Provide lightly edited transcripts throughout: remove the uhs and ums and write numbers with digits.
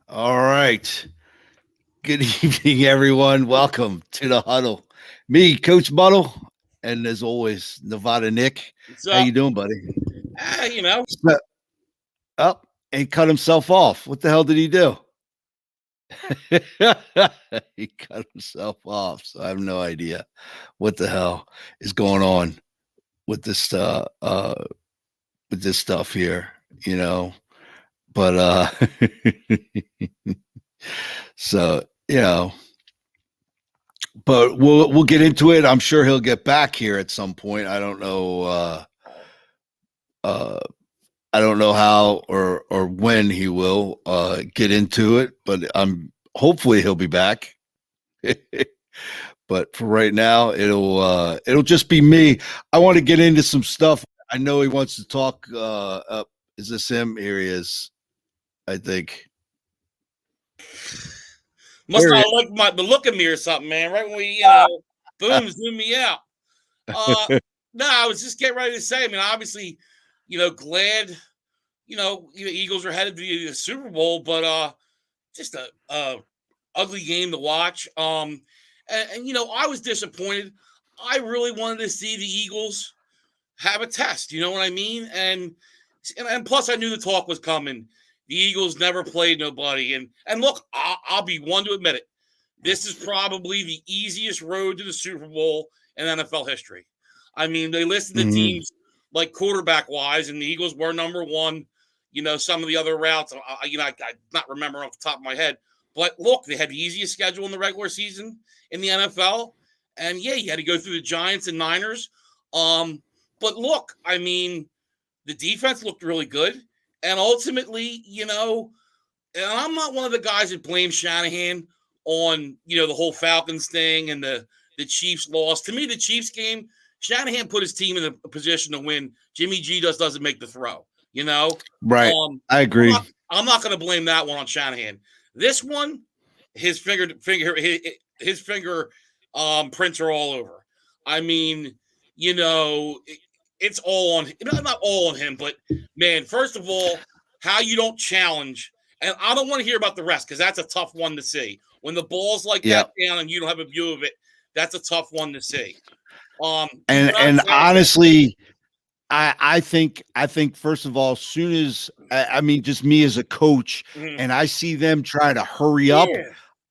All right. Good evening, everyone. Welcome to the Huddle. Me, Coach Muddle, and as always, Nevada Nick. What's How up? you doing, buddy? You know, So- Up and cut himself off. What the hell did he do? He cut himself off. So I have no idea what the hell is going on with this stuff here. You know, but so you know. But we'll get into it. I'm sure he'll get back here at some point. I don't know. Uh, I don't know how or when he will get into it, but I'm hopefully he'll be back. But for right now, it'll just be me. I want to get into some stuff. I know he wants to talk. Is this him? Here he is. I think. must Here he not is. look the look at me or something, man. Right when we, boom, zoom me out. Uh, no, I was just getting ready to say. I mean, obviously, glad, Eagles are headed to the Super Bowl, but just a ugly game to watch. I was disappointed. I really wanted to see the Eagles have a test. You know what I mean? And plus, I knew the talk was coming. The Eagles never played nobody, and look, I'll be one to admit it. This is probably the easiest road to the Super Bowl in NFL history. I mean, they listed the Mhm. teams like quarterback wise, and the Eagles were number one. Some of the other routes, I not remember off the top of my head. But look, they had the easiest schedule in the regular season in the NFL, and yeah, you had to go through the Giants and Niners. But look, I mean, the defense looked really good. And ultimately, and I'm not one of the guys that blame Shanahan on, the whole Falcons thing and the Chiefs loss. To me, the Chiefs game, Shanahan put his team in a position to win. Jimmy G just doesn't make the throw, you know? Right. Um, I I'm agree. not, I'm not going to blame that one on Shanahan. This one, his finger prints are all over. I mean, it's all on, not all on him, but man, first of all, how you don't challenge, and I don't want to hear about the rest because that's a tough one to see. When the ball's like Yeah. that down and you don't have a view of it, that's a tough one to see. You And do not and challenge that. honestly, I think first of all, soon as I mean, just me as a coach, Mhm. and I see them try to hurry up, Yeah,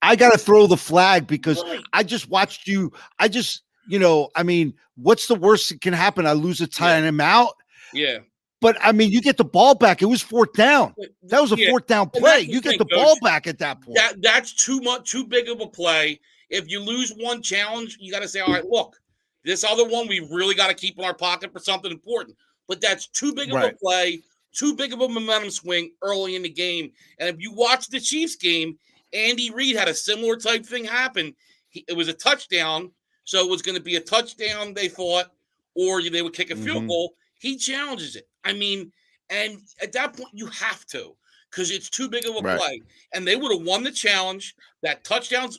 I got to throw the flag because right. I just watched you. I just, I mean, what's the worst that can happen? I lose a Yeah, time out, yeah, but I mean, you get the ball back. It was fourth down. That was a yeah. fourth down And play. that's the You get thing, the ball Coach. back at that point. That's too much, too big of a play. If you lose one challenge, you got to say, all right, look, this other one we really got to keep in our pocket for something important. But that's too big of a Right. play, too big of a momentum swing early in the game. And if you watch the Chiefs game, Andy Reid had a similar type thing happen. It was a touchdown, so it was going to be a touchdown, they thought, or they would kick a field Hmm. goal. He challenges it. I mean, and at that point, you have to because it's too big of a Right. play. And they would have won the challenge. That touchdowns,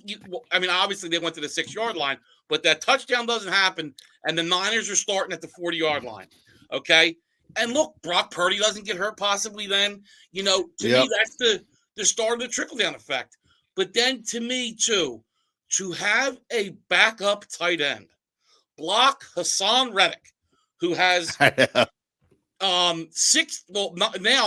I mean, obviously they went to the 6 yard line, but that touchdown doesn't happen. And the Niners are starting at the 40 yard line. Okay. And look, Brock Purdy doesn't get hurt possibly then. To me, Yep. that's the start of the trickle down effect. But then to me, too, to have a backup tight end block Hassan Reddick, who has now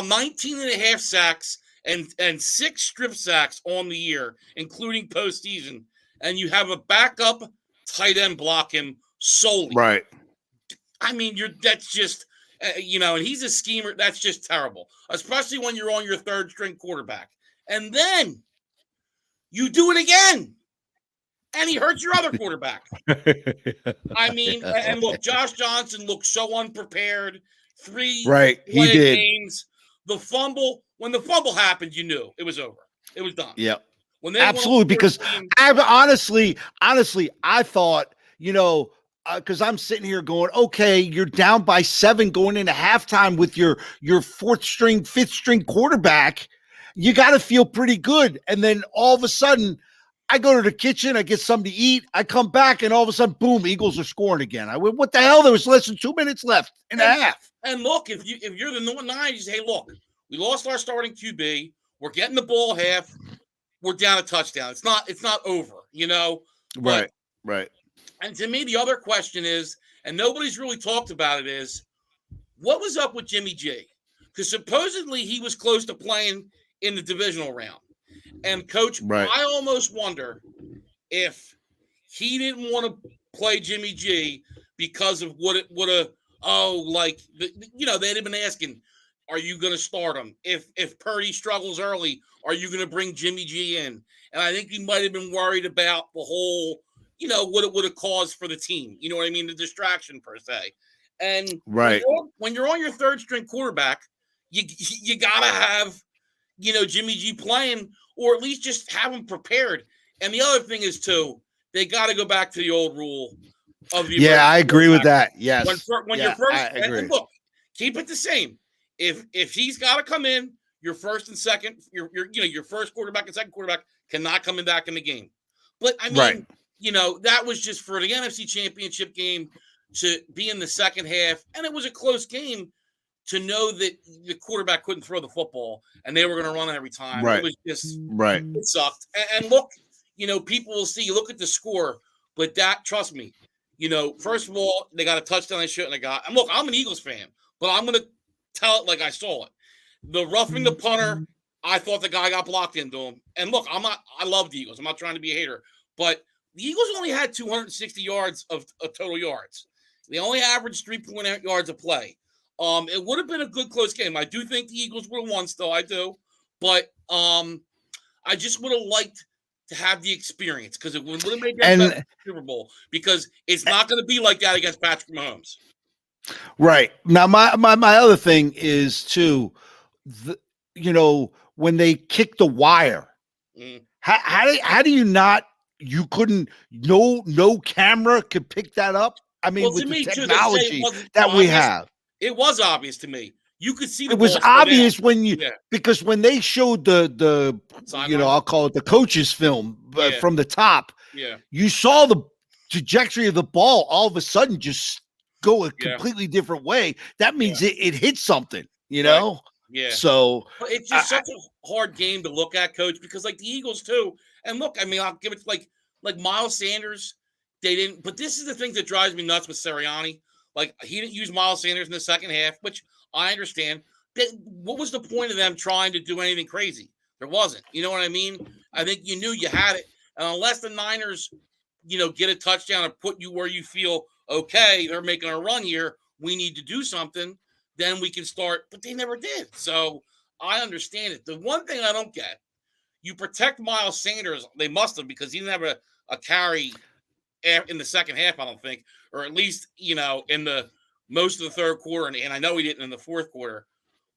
19 and a half sacks and 6 strip sacks on the year, including postseason, and you have a backup tight end block him solely. Right. I mean, that's just and he's a schemer. That's just terrible, especially when you're on your third string quarterback, and then you do it again, and he hurts your other quarterback. I mean, and look, Josh Johnson looked so unprepared. Three Right. He leg did. games. When the fumble happened, you knew it was over. It was done. Yep. When they went on Absolutely, fourth because and I honestly, I thought, because I'm sitting here going, okay, you're down by 7 going into halftime with your fourth string, fifth string quarterback. You got to feel pretty good, and then all of a sudden, I go to the kitchen, I get something to eat, I come back, and all of a sudden, boom, Eagles are scoring again. I went, what the hell? There was less than 2 minutes left and a and, half. and look, if you're the Nine, you say, hey, look, we lost our starting QB. We're getting the ball half. we're down a touchdown. It's not over, But Right. and to me, the other question is, and nobody's really talked about it, is what was up with Jimmy G? Because supposedly he was close to playing in the divisional round. And coach, Right. I almost wonder if he didn't want to play Jimmy G because of what it would have. They'd have been asking, are you going to start him? If Purdy struggles early, are you going to bring Jimmy G in? And I think he might have been worried about the whole, what it would have caused for the team. You know what I mean? The distraction per se. And Right. when you're on your third string quarterback, you gotta have, Jimmy G playing, or at least just have him prepared. And the other thing is too, they got to go back to the old rule of the. Yeah, I agree with that. Yes. When you're first, I agree. and look, keep it the same. If he's got to come in, your first and second, your first quarterback and second quarterback cannot come in back in the game. But I mean, that was just for the NFC Championship game to be in the second half, and it was a close game. To know that the quarterback couldn't throw the football and they were going to run it every time, right. It was just It sucked. And look, people will see. You look at the score, but that, trust me, first of all, they got a touchdown they shouldn't have got. And look, I'm an Eagles fan, but I'm going to tell it like I saw it. The roughing the punter, I thought the guy got blocked into him. And look, I love the Eagles. I'm not trying to be a hater, but the Eagles only had 260 yards of total yards. They only averaged 3.8 yards a play. It would have been a good close game. I do think the Eagles would have won still. I do. But I just would have liked to have the experience because it would have made that Super Bowl, because it's not going to be like that against Patrick Mahomes. Right. Now, my other thing is, too, when they kick the wire, how do you not – you couldn't – no camera could pick that up? I mean, with the technology that we have. It was obvious to me. You could see the. It was obvious when because when they showed the I'll call it the coach's film from the top. Yeah, you saw the trajectory of the ball all of a sudden just go a completely different way. That means it hit something, Right. Yeah. So but it's just such a hard game to look at, Coach, because like the Eagles too. And look, I mean, I'll give it like Miles Sanders. They didn't. But this is the thing that drives me nuts with Sirianni. Like, he didn't use Miles Sanders in the second half, which I understand. What was the point of them trying to do anything crazy? There wasn't. You know what I mean? I think you knew you had it. And unless the Niners, get a touchdown and put you where you feel, okay, they're making a run here, we need to do something, then we can start. But they never did. So I understand it. The one thing I don't get, you protect Miles Sanders. They must have, because he didn't have a carry in the second half, I don't think. Or at least, in the most of the third quarter, and I know he didn't in the fourth quarter.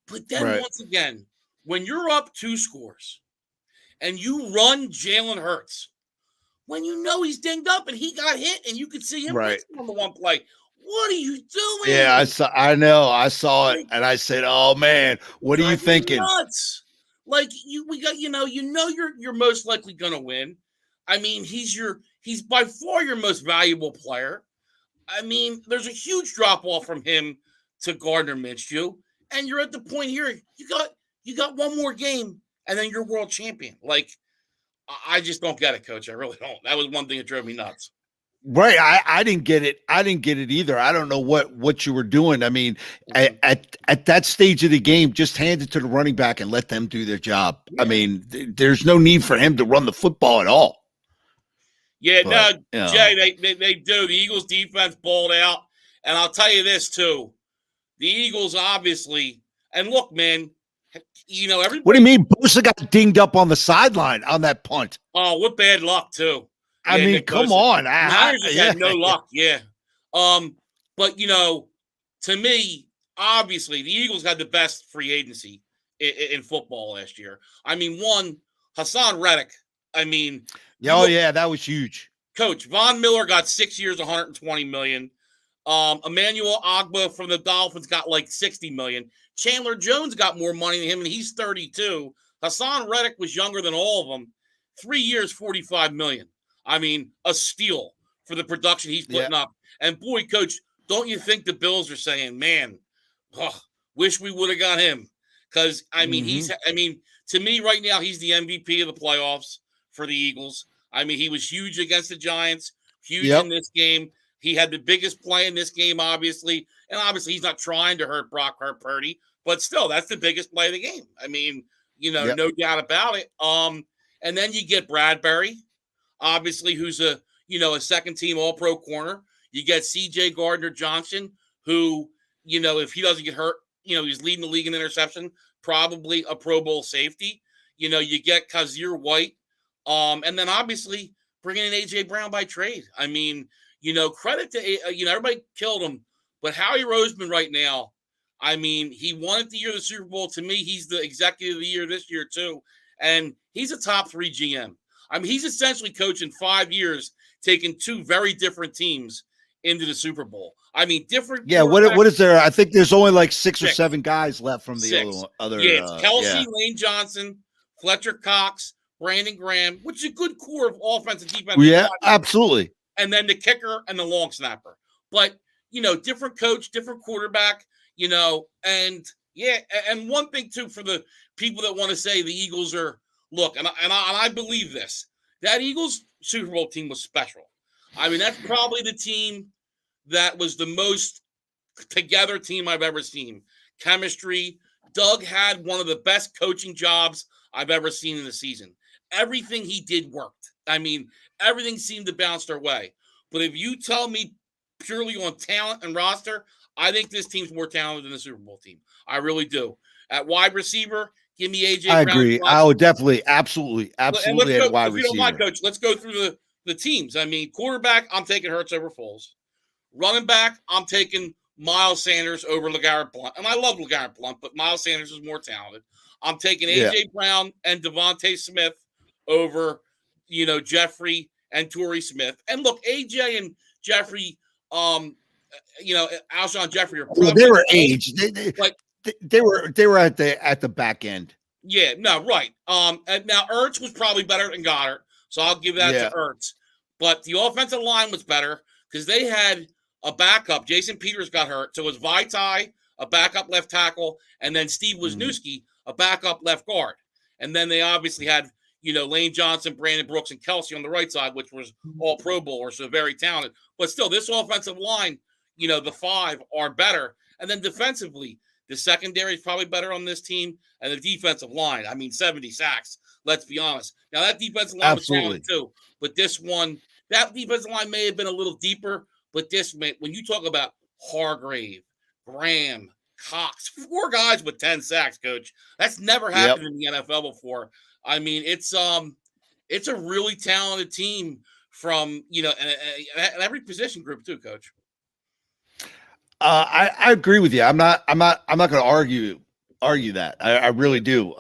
But then once again, when you're up 2 scores and you run Jalen Hurts, when you know he's dinged up and he got hit and you could see him on the one play, what are you doing? Yeah, I know. I saw it and I said, "Oh man, what are you thinking?" Nuts. Like you're most likely gonna win. I mean, he's by far your most valuable player. I mean, there's a huge drop off from him to Gardner Minshew, and you're at the point here. You got one more game, and then you're world champion. Like, I just don't get it, Coach. I really don't. That was one thing that drove me nuts. Right, I didn't get it. I didn't get it either. I don't know what you were doing. I mean, at that stage of the game, just hand it to the running back and let them do their job. Yeah. I mean, there's no need for him to run the football at all. Yeah, Jay, they do. The Eagles defense balled out. And I'll tell you this, too. The Eagles, obviously, and look, man, everybody. What do you mean? Bosa got dinged up on the sideline on that punt. Oh, what bad luck, too. I mean, come on. Niners just had no luck, yeah. But, to me, obviously, the Eagles had the best free agency in football last year. I mean, Hassan Reddick, that was huge. Coach, Von Miller got 6 years, $120 million. Emmanuel Ogbah from the Dolphins got like $60 million. Chandler Jones got more money than him, and he's 32. Hassan Reddick was younger than all of them. 3 years, $45 million. I mean, a steal for the production he's putting up. And boy, Coach, don't you think the Bills are saying, man, wish we would have got him? Because Mhm. to me right now, he's the MVP of the playoffs for the Eagles. I mean, he was huge against the Giants, huge in Yep. this game. He had the biggest play in this game, obviously, and obviously he's not trying to hurt Brock Purdy, but still, that's the biggest play of the game. I mean, Yep. no doubt about it. And then you get Bradbury, obviously, who's a second team All Pro corner. You get C.J. Gardner Johnson, who if he doesn't get hurt, he's leading the league in interception, probably a Pro Bowl safety. You get Kazir White, and then obviously bringing in A.J. Brown by trade. I mean, credit to everybody killed him, but Howie Roseman right now. I mean, he won it the year of the Super Bowl. To me, he's the executive of the year this year too, and he's a top 3 GM. I mean, he's essentially coaching 5 years, taking 2 very different teams into the Super Bowl. I mean, different Yeah. quarterbacks. What is there? I think there's only like 6 or 6. 7 guys left from the 6. other. Yeah, it's Kelsey, Yeah. Lane Johnson, Fletcher Cox, Brandon Graham, which is a good core of offense and defensive Yeah. line, Absolutely. and then the kicker and the long snapper. But different coach, different quarterback, and yeah, and one thing too for the people that want to say the Eagles are and I believe this. That Eagles Super Bowl team was special. I mean, that's probably the team that was the most together team I've ever seen. Chemistry. Doug had one of the best coaching jobs I've ever seen in the season. Everything he did worked. I mean, everything seemed to bounce their way. But if you tell me purely on talent and roster, I think this team's more talented than the Super Bowl team. I really do. At wide receiver, give me I A.J. Brown. agree. I would definitely, And let's absolutely go, at wide if you don't mind, receiver. Coach, let's go through the teams. I mean, quarterback, I'm taking Hurts over Foles. Running back, I'm taking Miles Sanders over LeGarrette Blount. And I love LeGarrette Blount, but Miles Sanders is more talented. I'm taking Yeah. A.J. Brown and Devontae Smith over, Jeffrey and Torrey Smith. And look, A.J. and Jeffrey, Alshon Jeffrey are Well, probably they were close, aged. but They were at the back end. yeah, no, right. And now Ertz was probably better than Goddard, so I'll give that to Yeah. Ertz. But the offensive line was better because they had a backup. Jason Peters got hurt, so it was Vaitai, a backup left tackle, and then Steve Wisniewski, a backup left guard. And then they obviously had Lane Johnson, Brandon Brooks, and Kelsey on the right side, which was all Pro Bowlers, so very talented. But still, this offensive line, the 5 are better. And then defensively, the secondary is probably better on this team, and the defensive line. I mean, 70 sacks. Let's be honest. Now that defensive line was talented too, but that defensive line may have been a little deeper. But when you talk about Hargrave, Graham, Cox, 4 guys with 10 sacks, Coach, that's never happened in the NFL before. I mean, it's a really talented team from and every position group too, Coach. I agree with you. I'm not going to argue that. I really do.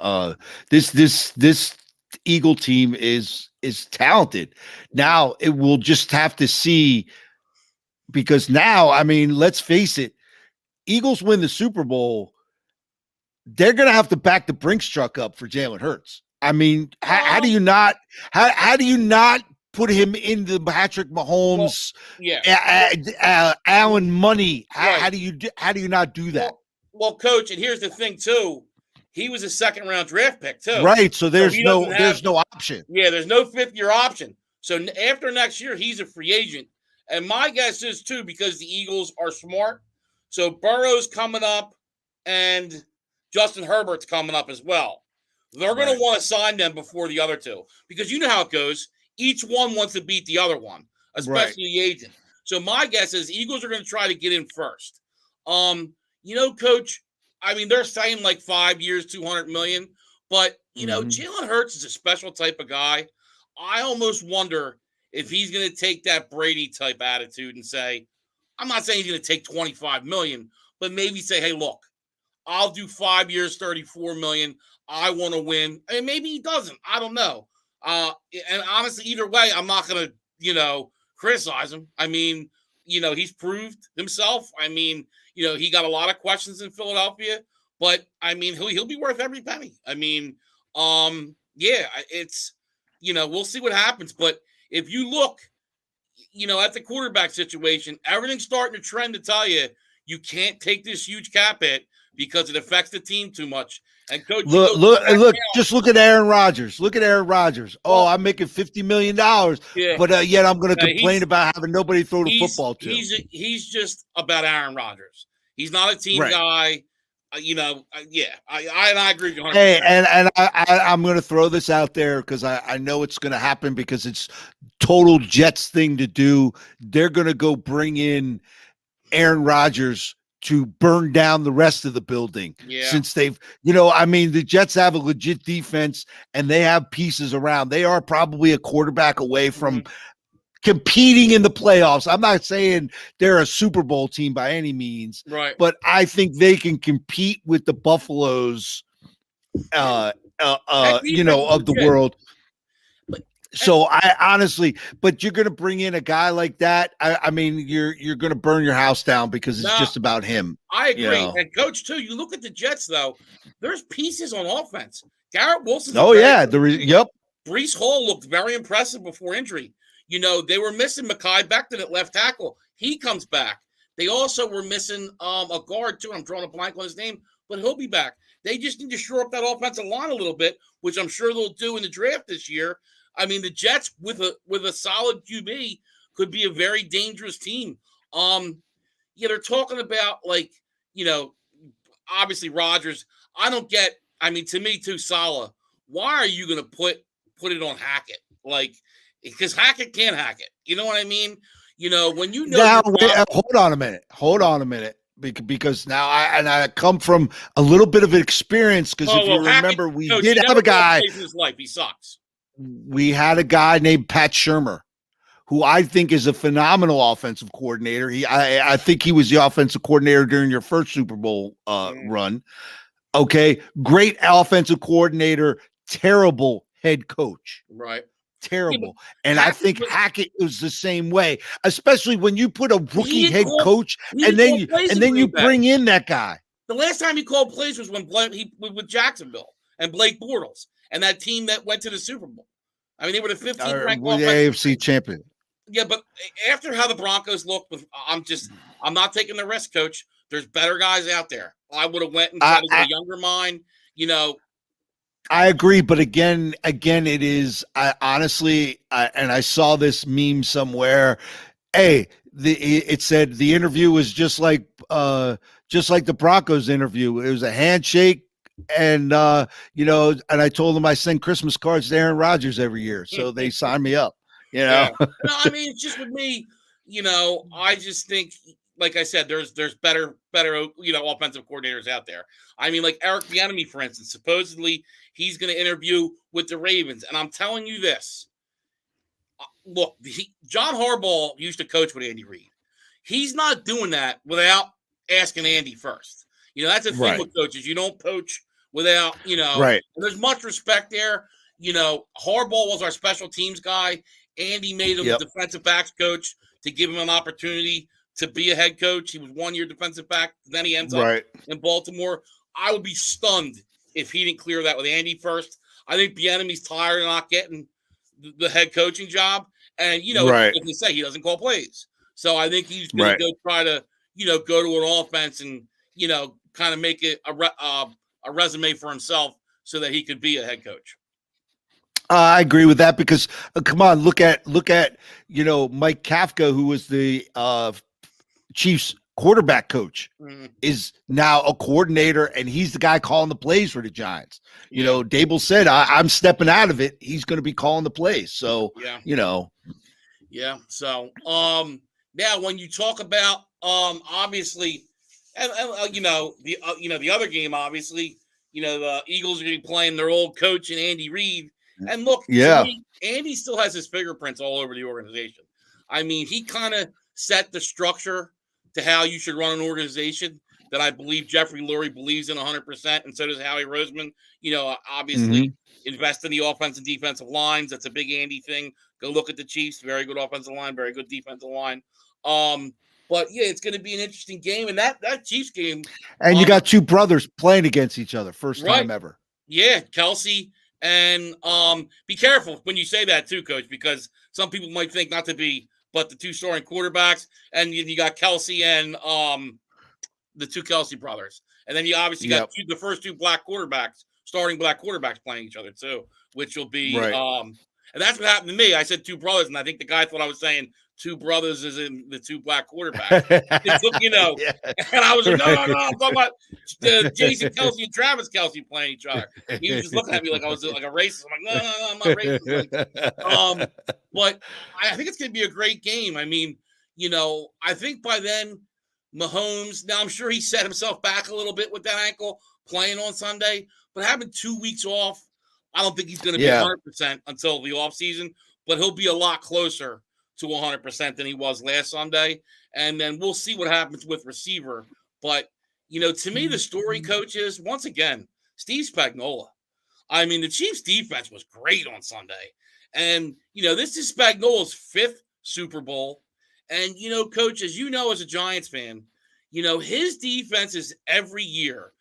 This Eagle team is talented. Now it will just have to see, because now, I mean, let's face it, Eagles win the Super Bowl, they're going to have to back the Brinks truck up for Jalen Hurts. I mean, how do you not put him in the Patrick Mahomes, Allen money? How do you not do that? Well, Coach, and here's the thing too. He was a 2nd-round draft pick too. Right, so there's no option. Yeah, there's no 5th-year option. So after next year, he's a free agent. And my guess is too, because the Eagles are smart. So Burrow's coming up and Justin Herbert's coming up as well. They're going to want to sign them before the other 2, because you know how it goes. Each one wants to beat the other one, especially the agent. So my guess is Eagles are going to try to get in first. Coach, I mean, they're saying like 5 years, $200 million, but Jalen Hurts is a special type of guy. I almost wonder if he's going to take that Brady type attitude and say, I'm not saying he's going to take $25 million, but maybe say, hey, look, I'll do 5 years, $34 million. I want to win. And maybe he doesn't. I don't know. And honestly, either way, I'm not going to, criticize him. I mean, he's proved himself. I mean, he got a lot of questions in Philadelphia, but I mean, he'll be worth every penny. I mean, it's, we'll see what happens. But if you look, at the quarterback situation, everything's starting to trend to tell you can't take this huge cap hit because it affects the team too much. And coach, you Look, go look, back look! now. Just look at Aaron Rodgers. Look at Aaron Rodgers. Oh, Well, I'm making $50 million, yeah, but yet I'm going to no, complain about having nobody throw the football to. he's just about Aaron Rodgers. He's not a team Right. guy. Yeah, I agree with you 100%. Hey, and I'm going to throw this out there because I know it's going to happen because it's total Jets thing to do. They're going to go bring in Aaron Rodgers to burn down the rest of the building Yeah. since they've, I mean, the Jets have a legit defense and they have pieces around. They are probably a quarterback away from competing in the playoffs. I'm not saying they're a Super Bowl team by any means, Right. but I think they can compete with the Buffaloes, of the world. So I honestly, but you're going to bring in a guy like that. I mean, you're going to burn your house down because it's just about him. I agree. And coach too, you look at the Jets though, there's pieces on offense. Garrett Wilson's yep. Breece Hall looked very impressive before injury. They were missing Mekhi Becton at left tackle. He comes back. They also were missing a guard too. I'm drawing a blank on his name, but he'll be back. They just need to shore up that offensive line a little bit, which I'm sure they'll do in the draft this year. I mean, the Jets with a solid QB could be a very dangerous team. They're talking about obviously Rodgers. I don't get. I mean, to me too, Saleh. Why are you going to put it on Hackett? Because Hackett can't hack it. You know what I mean? When now, hold on a minute. Because now I come from a little bit of experience. Because if you remember, we did have a guy. In his life, he sucks. We had a guy named Pat Shurmur, who I think is a phenomenal offensive coordinator. I think he was the offensive coordinator during your first Super Bowl run. Okay, great offensive coordinator, terrible head coach. Right. Terrible. And I think Hackett was the same way, especially when you put a rookie head coach and then you bring in that guy. The last time he called plays was when he with Jacksonville and Blake Bortles and that team that went to the Super Bowl. I mean, they were the 15th ranked the AFC champion. Yeah, but after how the Broncos looked, I'm not taking the risk, coach. There's better guys out there. I would have went and tried to get a younger mind, I agree, but again, it is. Honestly, and I saw this meme somewhere. Hey, it said the interview was just like the Broncos interview. It was a handshake, and and I told them I send Christmas cards to Aaron Rodgers every year, so they signed me up. Yeah. No, I mean, it's just with me. I just think, like I said, there's better offensive coordinators out there. I mean, like Eric Bieniemy, for instance, supposedly he's going to interview with the Ravens, and I'm telling you this. Look, John Harbaugh used to coach with Andy Reid. He's not doing that without asking Andy first. That's the thing with coaches. You don't coach without, Right. There's much respect there. Harbaugh was our special teams guy. Andy made him a defensive backs coach to give him an opportunity to be a head coach. He was 1 year defensive back. Then he ends up in Baltimore. I would be stunned if he didn't clear that with Andy first. I think Bieniemy's tired of not getting the head coaching job. And, like you say, he doesn't call plays. So I think he's going to go try to, go to an offense and, kind of make it a resume for himself so that he could be a head coach. I agree with that because come on, look at Mike Kafka, who was the Chiefs quarterback coach, is now a coordinator, and he's the guy calling the plays for the Giants. Dable said, I'm stepping out of it. He's going to be calling the plays. So, Yeah. So, now when you talk about, obviously, and the other game, obviously, the Eagles are going to be playing their old coach and Andy Reid. And look, to me, Andy still has his fingerprints all over the organization. I mean, he kind of set the structure to how you should run an organization that I believe Jeffrey Lurie believes in 100%, and so does Howie Roseman. Obviously invest in the offense and defensive lines. That's a big Andy thing. Go look at the Chiefs. Very good offensive line, very good defensive line. But yeah, it's going to be an interesting game, and that Chiefs game. And you got two brothers playing against each other, first time ever. Yeah, Kelsey. And be careful when you say that too, Coach, because some people might think not to be, but the two starting quarterbacks, and you got Kelsey and the two Kelsey brothers. And then you obviously got Yep. the first two starting black quarterbacks playing each other too, which will be Right. and that's what happened to me. I said two brothers, and I think the guy thought I was saying two brothers is in the two black quarterbacks. It took, Yeah. and I was like, no, Right. I'm talking about Jason Kelsey and Travis Kelsey playing each other. He was just looking at me like I was like a racist. I'm like, no, I'm not racist. Like, but I think it's going to be a great game. I mean, I think by then Mahomes, now I'm sure he set himself back a little bit with that ankle playing on Sunday, but having 2 weeks off, I don't think he's going to be Yeah. 100% until the offseason, but he'll be a lot closer to 100% than he was last Sunday. And then we'll see what happens with receiver. But, to me, the story, coach, is, once again, Steve Spagnuolo. I mean, the Chiefs' defense was great on Sunday. And, this is Spagnuolo's 5th Super Bowl. And, coach, as you know, as a Giants fan, his defenses every year,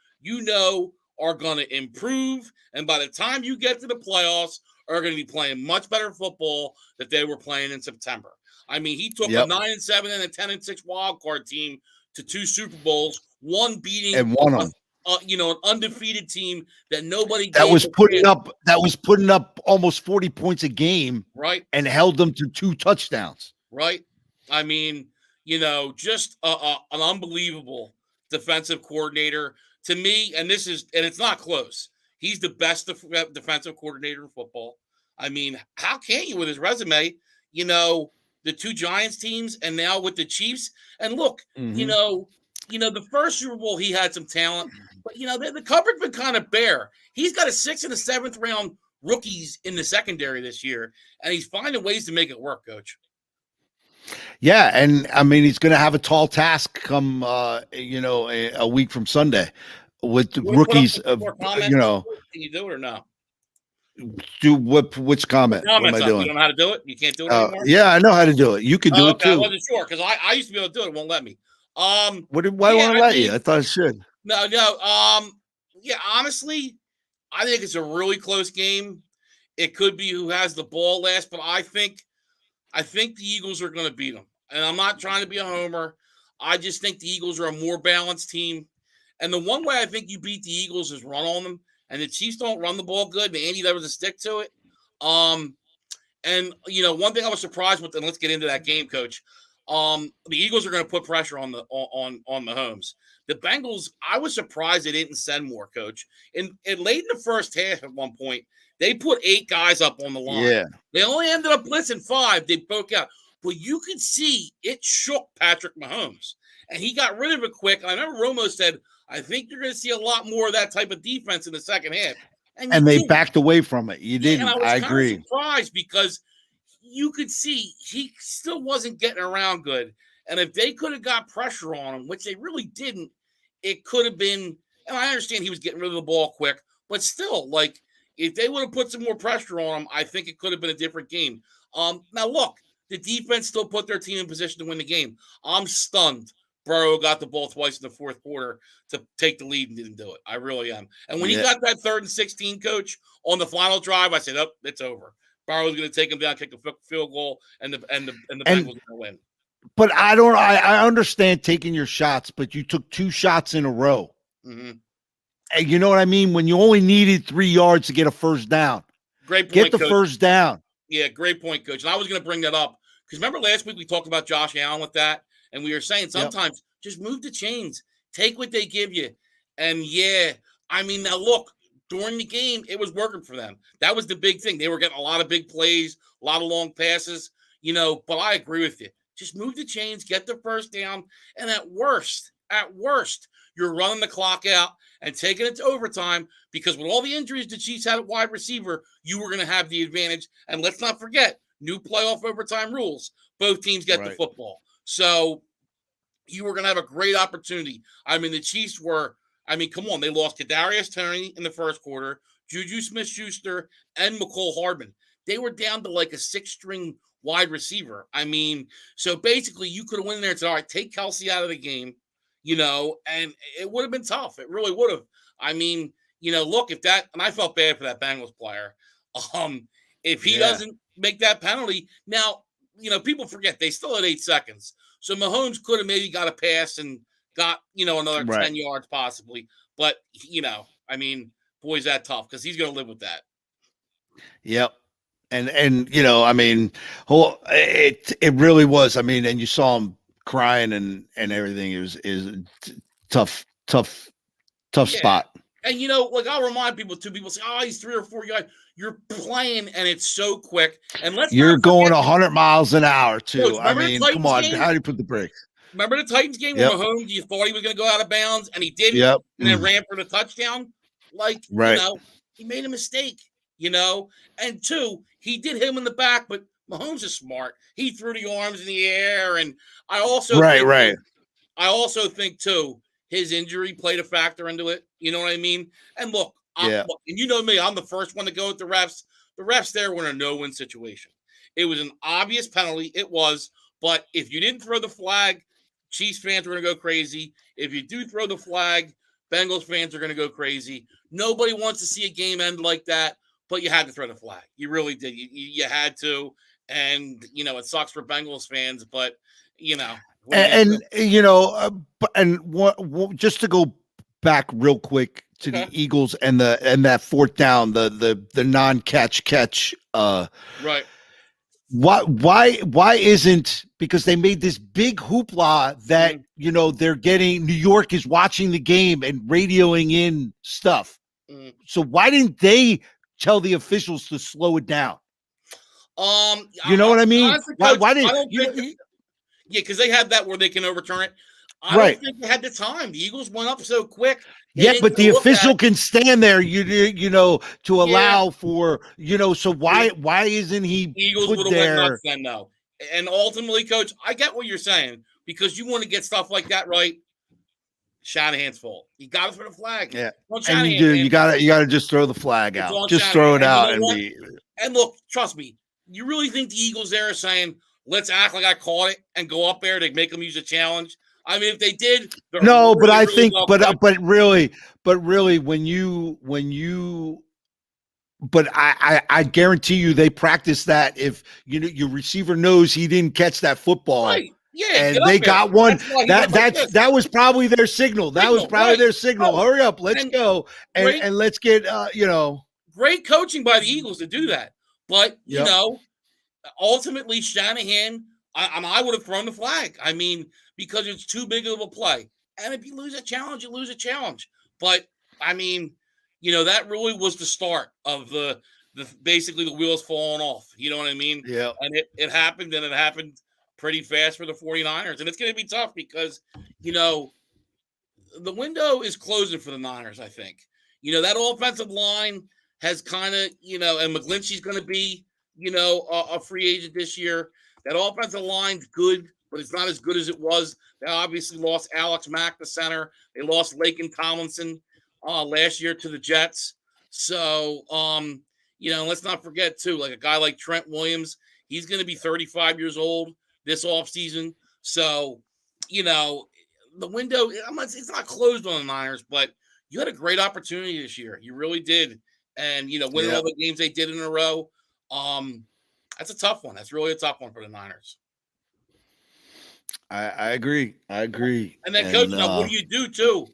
are going to improve. And by the time you get to the playoffs, are going to be playing much better football that they were playing in September. I mean, he took a 9-7 and a 10-6 wild card team to 2 Super Bowls, one beating And won them. An undefeated team that nobody That was putting chance. up almost 40 points a game, right, and held them to 2 touchdowns. Right. I mean, just an unbelievable defensive coordinator to me. And it's not close. He's the best defensive coordinator in football. I mean, how can't you with his resume? The 2 Giants teams, and now with the Chiefs. And look, the first Super Bowl he had some talent, but the cupboard's been kind of bare. He's got a 6th and a 7th round rookies in the secondary this year, and he's finding ways to make it work, coach. Yeah, and I mean he's going to have a tall task come a week from Sunday with rookies. Can you do it or no? Do which comment? What am I doing? You don't know how to do it? You can't do it anymore? Yeah, I know how to do it. You can do it too. I wasn't sure because I used to be able to do it. It won't let me. Why won't it let you? I thought it should. No. Yeah, honestly, I think it's a really close game. It could be who has the ball last, but I think the Eagles are going to beat them. And I'm not trying to be a homer. I just think the Eagles are a more balanced team. And the one way I think you beat the Eagles is run on them. And the Chiefs don't run the ball good. And Andy there was a stick to it. And one thing I was surprised with, and let's get into that game, coach. The Eagles are going to put pressure on Mahomes. The Bengals, I was surprised they didn't send more, coach. And late in the first half at one point, they put 8 guys up on the line. Yeah. They only ended up blitzing 5. They broke out. But you could see it shook Patrick Mahomes. And he got rid of it quick. And I remember Romo said, I think you're going to see a lot more of that type of defense in the second half. And they backed away from it. You didn't. And I was agree. Kind of surprised because you could see he still wasn't getting around good. And if they could have got pressure on him, which they really didn't, it could have been, and I understand he was getting rid of the ball quick, but still, like, if they would have put some more pressure on him, I think it could have been a different game. Now, look, the defense still put their team in position to win the game. I'm stunned Burrow got the ball twice in the fourth quarter to take the lead and didn't do it. I really am. And when he got that 3rd and 16, coach, on the final drive, I said, "Oh, it's over. Burrow's going to take him down, kick a field goal, and the Bengals are going to win." But I understand taking your shots, but you took 2 shots in a row. Mm-hmm. And you know what I mean? When you only needed 3 yards to get a first down. Great point, get the coach. First down. Yeah, great point, coach. And I was going to bring that up because remember last week we talked about Josh Allen with that, and we were saying sometimes just move the chains, take what they give you. And I mean, now look, during the game, it was working for them. That was the big thing. They were getting a lot of big plays, a lot of long passes, but I agree with you. Just move the chains, get the first down, and at worst, you're running the clock out and taking it to overtime because with all the injuries the Chiefs had at wide receiver, you were going to have the advantage. And let's not forget, new playoff overtime rules. Both teams get the football. So you were going to have a great opportunity. I mean, the Chiefs come on. They lost Kadarius Toney in the first quarter, Juju Smith-Schuster, and McCole Hardman. They were down to like a 6-string wide receiver. I mean, so basically you could have went in there and said, all right, take Kelsey out of the game, and it would have been tough. It really would have. I mean, look, and I felt bad for that Bengals player. If he doesn't make that penalty, now, people forget they still had 8 seconds. So Mahomes could have maybe got a pass and got, another Right. 10 yards possibly. But, I mean, boy's that tough because he's going to live with that. Yep. And I mean, it really was. I mean, and you saw him crying and everything. It was is tough Yeah. spot. And, like I'll remind people too, people say, oh, he's 3 or 4 yards. You're playing and it's so quick. And let's You're not going forget, 100 miles an hour Coach, too. I remember the mean, come Titans on. game? How do you put the brakes? Remember the Titans game where Yep. Mahomes, you thought he was going to go out of bounds and he didn't, Yep. and then ran for the touchdown? Like, Right. He made a mistake, And two, he did hit him in the back, but Mahomes is smart. He threw the arms in the air. And I also think too, his injury played a factor into it. You know what I mean? And look, and you know me, I'm the first one to go with the refs. The refs there were in a no-win situation. It was an obvious penalty. It was. But if you didn't throw the flag, Chiefs fans are going to go crazy. If you do throw the flag, Bengals fans are going to go crazy. Nobody wants to see a game end like that, but you had to throw the flag. You really did. You had to. And, it sucks for Bengals fans, but, and just to go back real quick to the Eagles and that fourth down, the non-catch. Right. Why isn't, because they made this big hoopla that they're getting, New York is watching the game and radioing in stuff. So why didn't they tell the officials to slow it down? You know what I mean? Honestly, Why Coach, didn't because they had that where they can overturn it. I don't think they had the time. The Eagles went up so quick. But the official can stand there, to allow for, so why isn't he Eagles put would have there? went nuts then, though. And ultimately, Coach, I get what you're saying because you want to get stuff like that right. Shanahan's fault. You got to throw the flag. Yeah, and you do. You got to just throw the flag out. Just throw it out And look, trust me. You really think the Eagles there are saying, let's act like I caught it and go up there to make them use a challenge? I mean, if they did, no, but I think, but really, when you, but I guarantee you, they practice that if your receiver knows he didn't catch that football, right? Yeah, and they got one. That was probably their signal. That was probably their signal. Hurry up, let's go, and let's get great coaching by the Eagles to do that. But ultimately, Shanahan, I would have thrown the flag. I mean, because it's too big of a play. And if you lose a challenge, you lose a challenge. But I mean, that really was the start of the basically the wheels falling off. You know what I mean? Yeah. And it happened, and it happened pretty fast for the 49ers. And it's going to be tough because, the window is closing for the Niners, I think. That offensive line has kind of, and McGlinchey's going to be, a free agent this year. That offensive line's good, but it's not as good as it was. They obviously lost Alex Mack, the center. They lost Laken Tomlinson last year to the Jets. So, let's not forget, too, like a guy like Trent Williams, he's going to be 35 years old this offseason. So, the window, it's not closed on the Niners, but you had a great opportunity this year. You really did. And, winning all the games they did in a row, that's a tough one. That's really a tough one for the Niners. I agree. And then, Coach, now what do you do, too?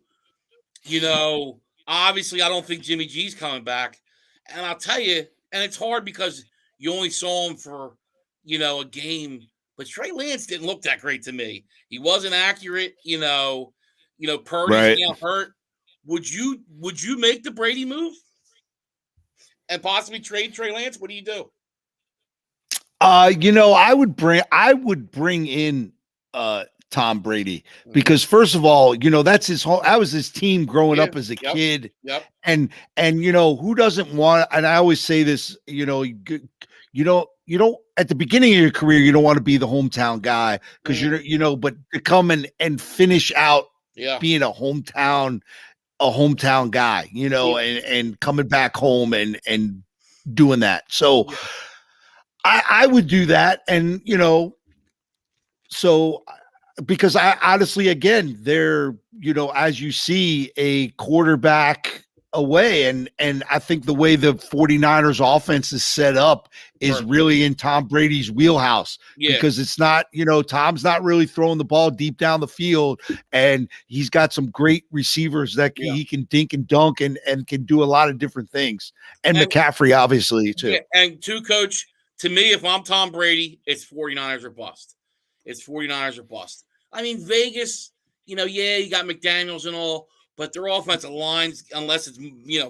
Obviously, I don't think Jimmy G's coming back. And I'll tell you, and it's hard because you only saw him for, a game. But Trey Lance didn't look that great to me. He wasn't accurate. Purdy's now hurt. Would you make the Brady move and possibly trade Trey Lance? What do you do? I would bring in Tom Brady because first of all, that's that was his team growing up as a kid. Yep. And who doesn't want, and I always say this, you don't at the beginning of your career, you don't want to be the hometown guy because but to come and finish out being a hometown guy, and coming back home and doing that. So I would do that. And, so because I honestly, again, they're, as you see a quarterback away. And I think the way the 49ers offense is set up is Perfect. really in Tom Brady's wheelhouse, Yeah. because it's not, Tom's not really throwing the ball deep down the field, and he's got some great receivers that Yeah. he can dink and dunk and can do a lot of different things. And And McCaffrey, obviously, too. yeah, and Coach, to me, if I'm Tom Brady, it's 49ers or bust. It's 49ers or bust. I mean, Vegas, yeah, you got McDaniels and all, but their offensive lines, unless it's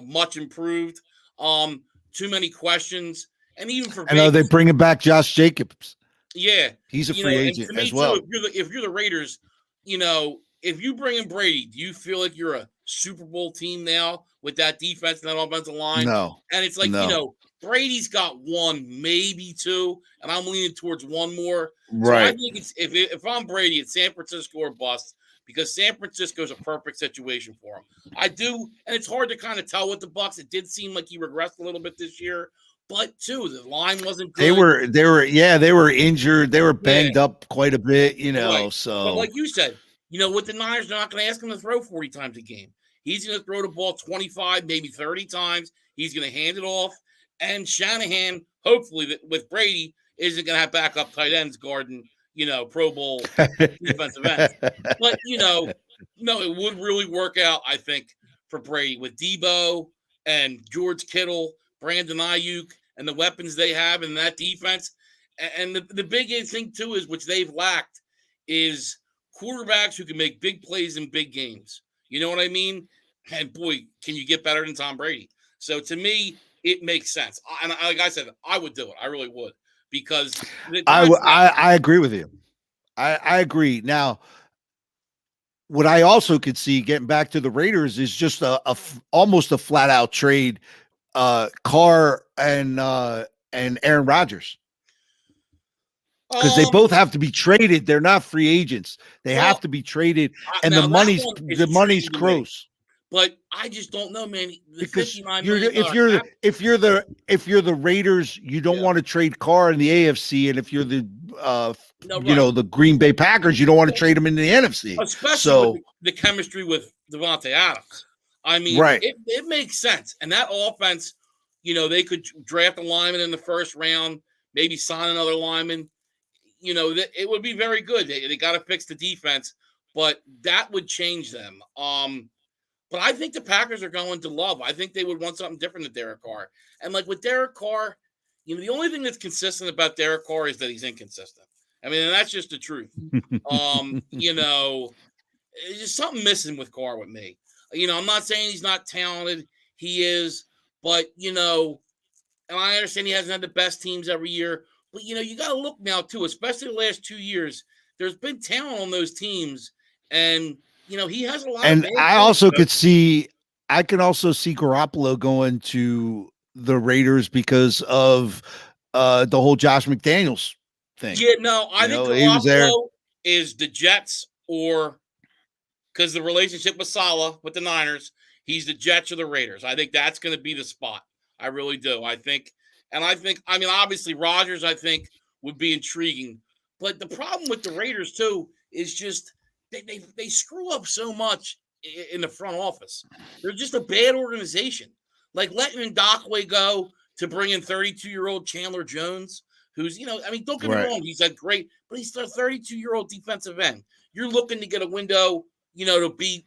much improved, too many questions. And even for I know they're Vegas, bringing back Josh Jacobs. yeah, He's a free and agent to me as too, well. if you're the Raiders, if you bring in Brady, do you feel like you're a Super Bowl team now with that defense and that offensive line? No, And it's like, no. Brady's got one, maybe two, and I'm leaning towards one more. So I Right. think it's if I'm Brady, it's San Francisco or bust, because San Francisco is a perfect situation for him. I do, and it's hard to kind of tell with the Bucks. It did seem like he regressed a little bit this year, but too, the line wasn't good. They were injured. They were Yeah. banged up quite a bit, Right. But so like you said, with the Niners, they're not going to ask him to throw 40 times a game. He's going to throw the ball 25, maybe 30 times. He's going to hand it off. And Shanahan, hopefully, with Brady, isn't going to have backup tight ends guarding, Pro Bowl defensive ends. But, no, it would really work out, I think, for Brady with Debo and George Kittle, Brandon Ayuk, and the weapons they have in that defense. And the big thing, too, is which they've lacked is quarterbacks who can make big plays in big games. You know what I mean? And, boy, can you get better than Tom Brady? So, to me, it makes sense. And like I said, I would do it. I really would. Because I agree with you. I agree. Now, what I also could see getting back to the Raiders is just almost a flat out trade, Carr and Aaron Rodgers, because they both have to be traded. They're not free agents. They have to be traded, and the money's close. But I just don't know, man. Because if you're the Raiders, you don't want to trade Carr in the AFC, and if you're the the Green Bay Packers, you don't want to trade him in the NFC. Especially with the chemistry with Devontae Adams. I mean, right. It makes sense. And that offense, they could draft a lineman in the first round, maybe sign another lineman. It would be very good. They got to fix the defense, but that would change them. But I think the Packers are going to Love. I think they would want something different than Derek Carr. And like with Derek Carr, the only thing that's consistent about Derek Carr is that he's inconsistent. I mean, and that's just the truth. There's just something missing with Carr with me. I'm not saying he's not talented. He is. But, and I understand he hasn't had the best teams every year. But, you got to look now, too, especially the last 2 years. There's been talent on those teams. And, he has a lot. And I can also see Garoppolo going to the Raiders because of the whole Josh McDaniels thing. Yeah, no, I think Garoppolo is the Jets, or because the relationship with Saleh with the Niners, he's the Jets or the Raiders. I think that's going to be the spot. I really do. I mean, obviously Rodgers, I think, would be intriguing. But the problem with the Raiders, too, is just they screw up so much in the front office. They're just a bad organization. Like letting Ndakwe go to bring in 32-year-old Chandler Jones, who's, don't get me wrong, he's had great, but he's a 32-year-old defensive end. You're looking to get a window, to be,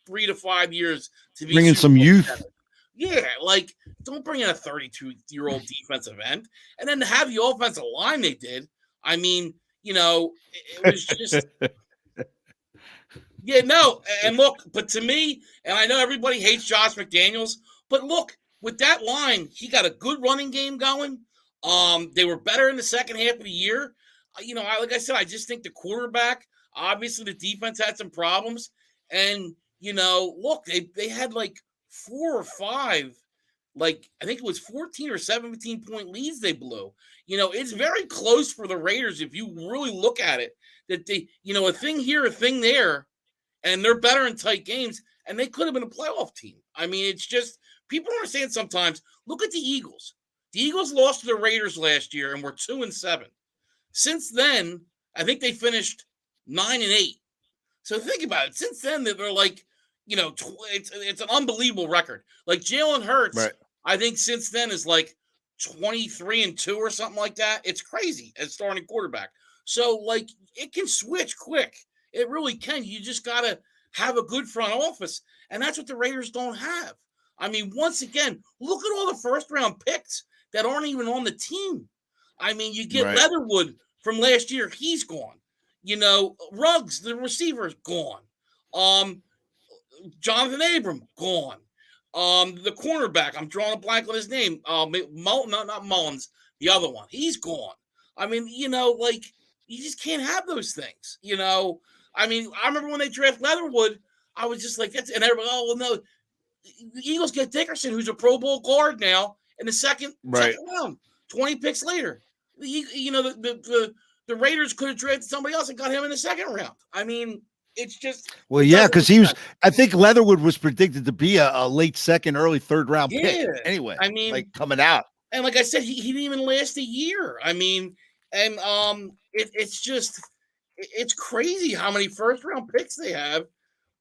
3 to 5 years to be bringing some youth. Together. Yeah, like don't bring in a 32-year-old defensive end, and then to have the offensive line they did. I mean, it was just. Yeah, no, and look, but to me, and I know everybody hates Josh McDaniels, but look, with that line, he got a good running game going. They were better in the second half of the year. Like I said, I just think the quarterback, obviously the defense had some problems, and look, they had like 4 or 5, like I think it was 14 or 17 point leads they blew. It's very close for the Raiders if you really look at it. That they, a thing here, a thing there. And they're better in tight games, and they could have been a playoff team. I mean, it's just people don't understand sometimes. Look at the Eagles. The Eagles lost to the Raiders last year and were 2-7. Since then, I think they finished 9-8. So think about it. Since then, they're like, it's an unbelievable record. Like Jalen Hurts, Right. I think since then is like 23-2 or something like that. It's crazy as starting quarterback. So like it can switch quick. It really can. You just gotta have a good front office, and that's what the Raiders don't have. I mean, once again, look at all the first round picks that aren't even on the team. I mean, you get Right. Leatherwood from last year, he's gone. Ruggs, the receiver, is gone. Um, Jonathan Abram, gone. The cornerback, I'm drawing a blank on his name. Not Mullins, the other one, he's gone. I mean, like you just can't have those things. I mean, I remember when they drafted Leatherwood, I was just like, and everybody, oh well, no, the Eagles get Dickerson, who's a Pro Bowl guard now, in the second Right. round, 20 picks later. The Raiders could have drafted somebody else and got him in the second round. I mean, it's just Well, it yeah, doesn't because make he was. sense. I think Leatherwood was predicted to be a late second, early third round pick. Yeah, Anyway, I mean, like coming out. and like I said, he didn't even last a year. I mean, and it's crazy how many first round picks they have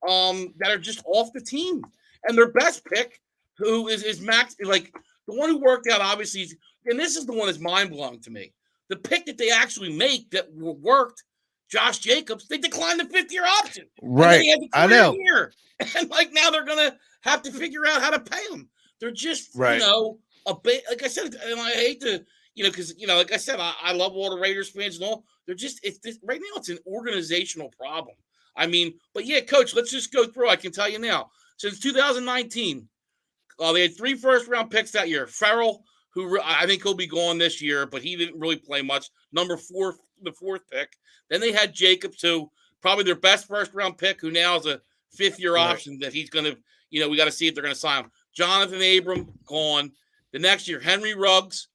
that are just off the team. And their best pick, who is Max, like the one who worked out, obviously, and this is the one that's mind blowing to me. The pick that they actually make that worked, Josh Jacobs, they declined the 5th-year option. And then Right. he had the I career know. year. And like now they're gonna have to figure out how to pay him. They're just, Right. a bit, like I said, and I hate to, because like I said, I love all the Raiders fans and all. They're just right now it's an organizational problem. I mean, but yeah, Coach, let's just go through. I can tell you now, since 2019, they had 3 first-round picks that year. Farrell, who I think he'll be gone this year, but he didn't really play much. Number 4, the 4th pick. Then they had Jacobs, who probably their best first-round pick, who now is a 5th-year option that he's going to, we got to see if they're going to sign him. Jonathan Abram, gone. The next year, Henry Ruggs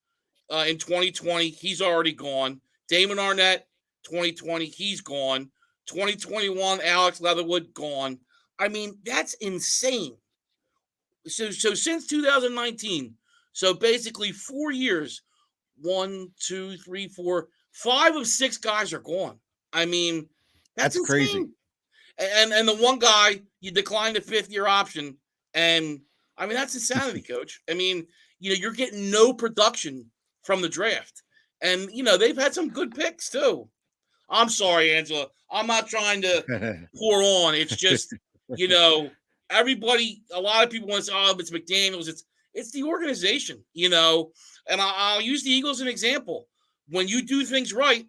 in 2020, he's already gone. Damon Arnett, 2020, he's gone. 2021, Alex Leatherwood, gone. I mean, that's insane. So since 2019, so basically 4 years, 1, 2, 3, 4, 5 of 6 guys are gone. I mean, that's insane. Crazy. And the one guy, you declined the 5th-year option. And I mean, that's insanity, Coach. I mean, you're getting no production from the draft. And, they've had some good picks too. I'm sorry, Angela. I'm not trying to pour on. It's just, everybody, a lot of people want to say, oh, it's McDaniels. It's the organization, and I'll use the Eagles as an example. When you do things right,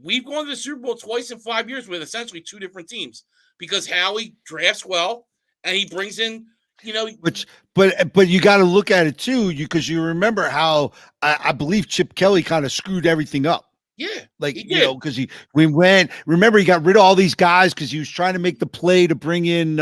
we've gone to the Super Bowl twice in 5 years with essentially 2 different teams because Howie drafts well and he brings in, but you got to look at it too, because you remember how I believe Chip Kelly kind of screwed everything up. Yeah, like because he got rid of all these guys because he was trying to make the play to bring in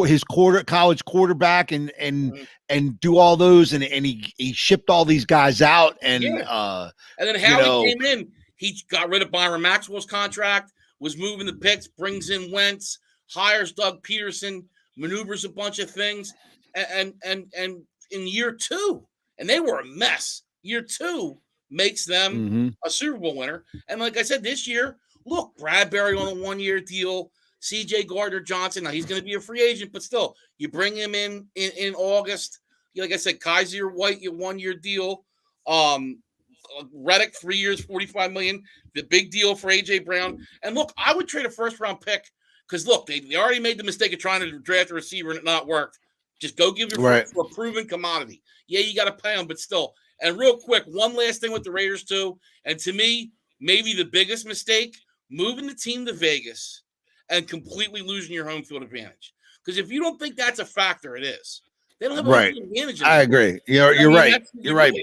his college quarterback and do all those and he shipped all these guys out and then Howie came in. He got rid of Byron Maxwell's contract, was moving the picks, brings in Wentz, hires Doug Peterson, maneuvers a bunch of things, and in year 2, and they were a mess. Year 2 makes them a Super Bowl winner. And like I said, this year, look, Bradbury on a 1-year deal, CJ Gardner-Johnson. Now he's going to be a free agent, but still, you bring him in August. Like I said, Kaiser White, your 1-year deal. Reddick, 3 years, $45 million. The big deal for AJ Brown. And look, I would trade a first-round pick because look, they already made the mistake of trying to draft a receiver and it not worked. Just go give your first for a proven commodity. Yeah, you got to pay him, but still. And real quick, one last thing with the Raiders too, and to me, maybe the biggest mistake, moving the team to Vegas and completely losing your home field advantage. Because if you don't think that's a factor, it is. They don't have a home field advantage. I agree. You're right. You're right.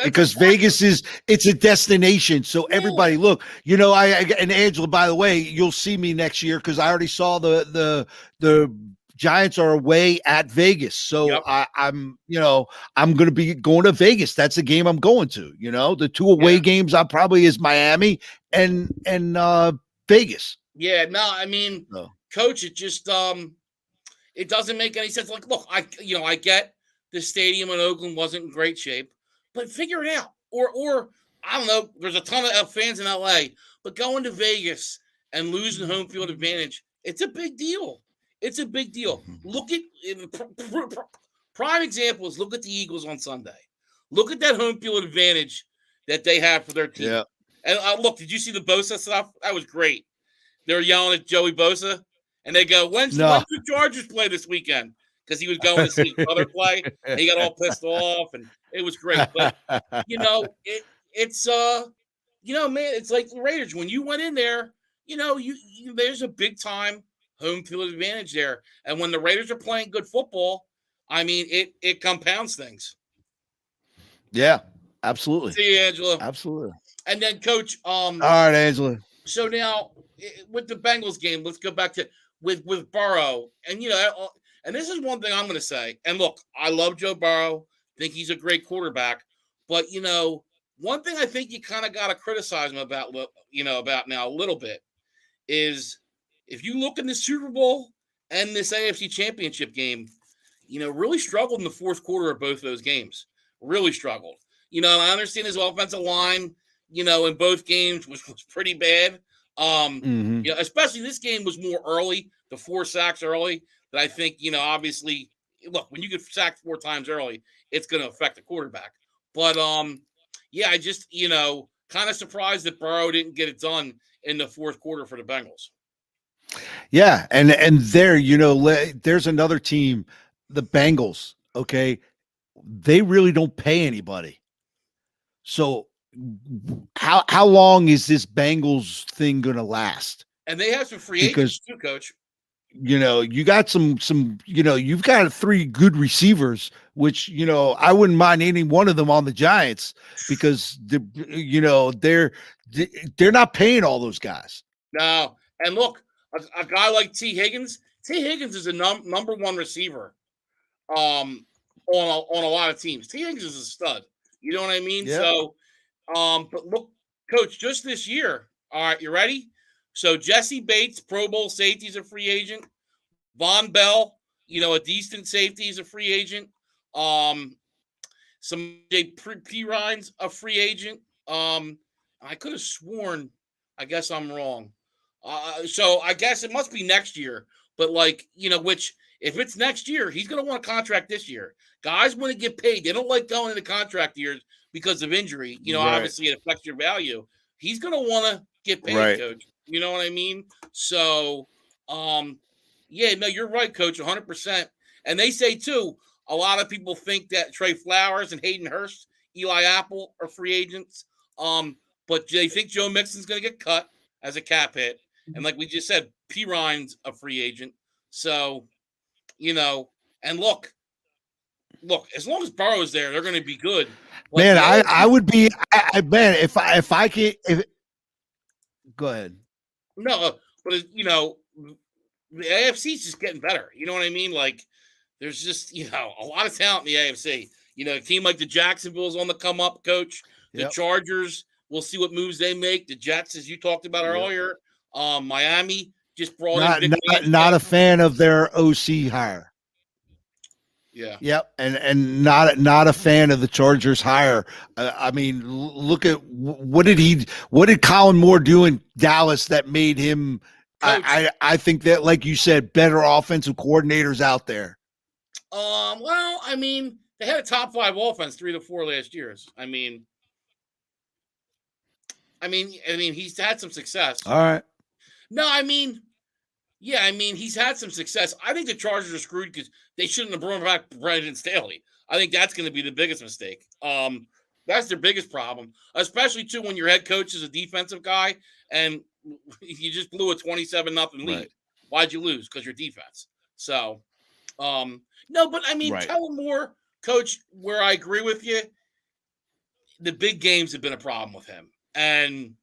Because Vegas it's a destination. So everybody, look, and Angela, by the way, you'll see me next year because I already saw the Giants are away at Vegas. So I'm going to be going to Vegas. That's the game I'm going to, the 2 away games I probably is Miami and Vegas. Yeah, no, I mean, Coach, it just, it doesn't make any sense. Like, look, I get the stadium in Oakland wasn't in great shape, but figure it out. Or I don't know, there's a ton of fans in LA, but going to Vegas and losing home field advantage, it's a big deal. It's a big deal. Mhm. Look at prime examples. Look at the Eagles on Sunday. Look at that home field advantage that they have for their team. Yeah. And look, did you see the Bosa stuff? That was great. They were yelling at Joey Bosa, and they go, "When's No. the Chargers play this weekend?" Because he was going to see his brother play, and he got all pissed off, and it was great. But it's man, it's like the Raiders when you went in there. There's a big time home field advantage there, and when the Raiders are playing good football, I mean it compounds things. Yeah, absolutely. See you, Angela. Absolutely. And then, Coach. All right, Angela. So now with the Bengals game, let's go back to with Burrow, and and this is one thing I'm going to say. And look, I love Joe Burrow. Think he's a great quarterback, but one thing I think you kind of got to criticize him about, about now a little bit is if you look in the Super Bowl and this AFC Championship game, really struggled in the fourth quarter of both those games. Really struggled. And I understand his offensive line, in both games was pretty bad. Especially this game was more early, the 4 sacks early, that I think, obviously, look, when you get sacked 4 times early, it's going to affect the quarterback. But, I just, kind of surprised that Burrow didn't get it done in the fourth quarter for the Bengals. Yeah, and there, there's another team, the Bengals, okay? They really don't pay anybody. So how long is this Bengals thing going to last? And they have some free agents too, Coach. You got you've got 3 good receivers, which, I wouldn't mind any one of them on the Giants because they're not paying all those guys. No. And look, a guy like T. Higgins is a number 1 receiver on a lot of teams. T. Higgins is a stud. You know what I mean? Yep. So, but look, Coach, just this year, all right, you ready? So Jesse Bates, Pro Bowl safety, is a free agent. Von Bell, a decent safety, is a free agent. Some P. Ryan's a free agent. I could have sworn, I guess I'm wrong. So I guess it must be next year. But which if it's next year, he's going to want a contract this year. Guys want to get paid. They don't like going into contract years because of injury. Right. Obviously it affects your value. He's going to want to get paid, right, Coach. You know what I mean? So, you're right, Coach, 100%. And they say, too, a lot of people think that Trey Flowers and Hayden Hurst, Eli Apple are free agents. But they think Joe Mixon's going to get cut as a cap hit. And like we just said, P. Ryan's a free agent. So, and look, as long as Burrow's there, they're going to be good. But man, I would be, man, if I could, go ahead. No, but the AFC is just getting better. You know what I mean? Like, there's just a lot of talent in the AFC. A team like the Jacksonville's on the come up, Coach. The Chargers, we'll see what moves they make. The Jets, as you talked about earlier. Miami just brought in not a fan of their OC hire. Yeah. Yep, and not a fan of the Chargers hire. I mean, look at what did Colin Moore do in Dallas that made him? I think that, like you said, better offensive coordinators out there. Well, I mean, they had a top 5 offense 3 to 4 last years. I mean, he's had some success. All right. No, he's had some success. I think the Chargers are screwed because they shouldn't have brought back Brandon Staley. I think that's going to be the biggest mistake. That's their biggest problem, especially too when your head coach is a defensive guy and you just blew a 27-0 lead. Right. Why'd you lose? Because your defense. So, no, but Kellen Moore, Coach, where I agree with you, the big games have been a problem with him, and.